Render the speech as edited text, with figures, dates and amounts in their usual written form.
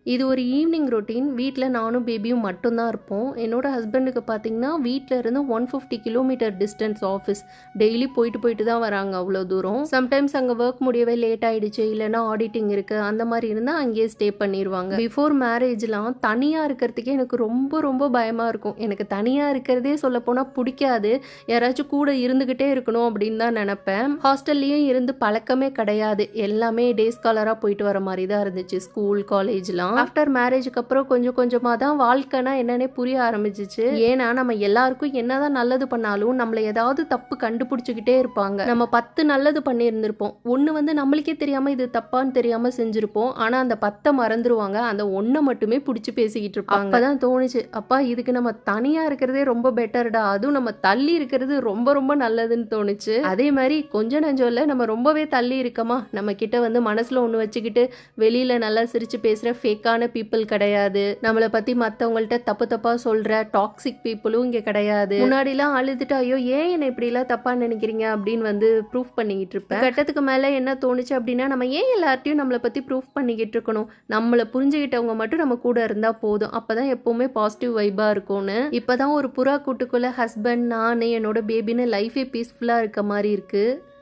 இது ஒரு evening routine. வீட்ல நானும் பேபியும் மட்டும் தான் இருப்போம். என்னோட ஹஸ்பண்டுக்கு பார்த்தீங்கன்னா, வீட்ல இருந்து 150 கிலோமீட்டர் டிஸ்டன்ஸ் ஆஃபீஸ். டெய்லி போயிட்டு போயிட்டு தான் வராங்க அவ்வளோ தூரம். சம்டைம்ஸ் அங்க வொர்க் முடியவே லேட் ஆயிடுச்சு, இல்லன்னா ஆடிட்டிங் இருக்கு, அந்த மாரி இருந்தா அங்கேயே ஸ்டே பண்ணிருவாங்க. பிஃபோர் மேரேஜ்லாம் தனியா இருக்கிறதுக்கே எனக்கு ரொம்ப ரொம்ப பயமா இருக்கும். எனக்கு தனியா இருக்கிறதே சொல்லப்போனா புடிக்காது. யாராச்சும் கூட இருந்துகிட்டே இருக்கணும் அப்படின்னு தான் நெனப்பேன். ஹாஸ்டல்லயும் இருந்து பழக்கமே கிடையாது. எல்லாமே டே ஸ்காலரா போயிட்டு வர மாரி தான் இருந்துச்சு. ஸ்கூல், காலேஜ்லாம். ஆஃப்டர் மேரேஜுக்கு அப்புறம் கொஞ்சம் கொஞ்சமாக தான் வாழ்க்கைனா என்னன்னே புரிய ஆரம்பிச்சிச்சு. ஏன்னா நம்ம எல்லாருக்கும் என்னதான் நல்லது பண்ணாலும் நம்மள ஏதாவது தப்பு கண்டுபிடிச்சிக்கிட்டே இருப்பாங்க. நம்ம 10 நல்லது பண்ணியிருந்திருப்போம். ஒன்று வந்து நம்மளுக்கே தெரியாம இது தப்பான்னு தெரியாம செஞ்சிருப்போம். ஆனா அந்த 10 மறந்துருவாங்க. அந்த ஒன்றை மட்டுமே பிடிச்சி பேசிக்கிட்டு இருப்பாங்க. அப்பதான் தோணுச்சு, அப்பா இதுக்கு நம்ம தனியா இருக்கிறதே ரொம்ப பெட்டர்டா, அதுவும் நம்ம தள்ளி இருக்கிறது ரொம்ப ரொம்ப நல்லதுன்னு தோணுச்சு. அதே மாதிரி கொஞ்சம் நஞ்சம் இல்லை, நம்ம ரொம்பவே தள்ளி இருக்கமா, நம்ம கிட்ட வந்து மனசுல ஒன்று வச்சுக்கிட்டு வெளியில நல்லா சிரிச்சு பேசுற ஃபேக்கான பீப்புள் கிடையாது. நம்மளை பத்தி மற்றவங்கள்ட்ட தப்பு தப்பா சொல்ற டாக்ஸிக் பீப்புளும் இங்க கிடையாது. முன்னாடிலாம் அழுதுட்டு ஐயோ ஏன் என்ன இப்படி எல்லாம் தப்பா நினைக்கிறீங்க அப்படின்னு வந்து ப்ரூஃப் பண்ணிக்கிட்டு இருப்பேன். கட்டத்துக்கு மேல என்ன தோணுச்சு அப்படின்னா, நம்ம ஏன் எல்லார்ட்டையும் நம்மளை பத்தி ப்ரூஃப் பண்ணிக்கிட்டு இருக்கணும், நம்மளை புரிஞ்சுக்கிட்டவங்க மட்டும் நம்ம கூட இருந்தா போதும், அப்பதான் எப்பவுமே பாசிட்டிவ் வைபா இருக்கும்னு. இப்பதான் ஒரு புறா கூட்டுக்குள்ள ஹஸ்பண்ட், நான், என்னோட பேபின்னு லைஃபே பீஸ்ஃபுல்லா இருக்க மாதிரி இருக்கு.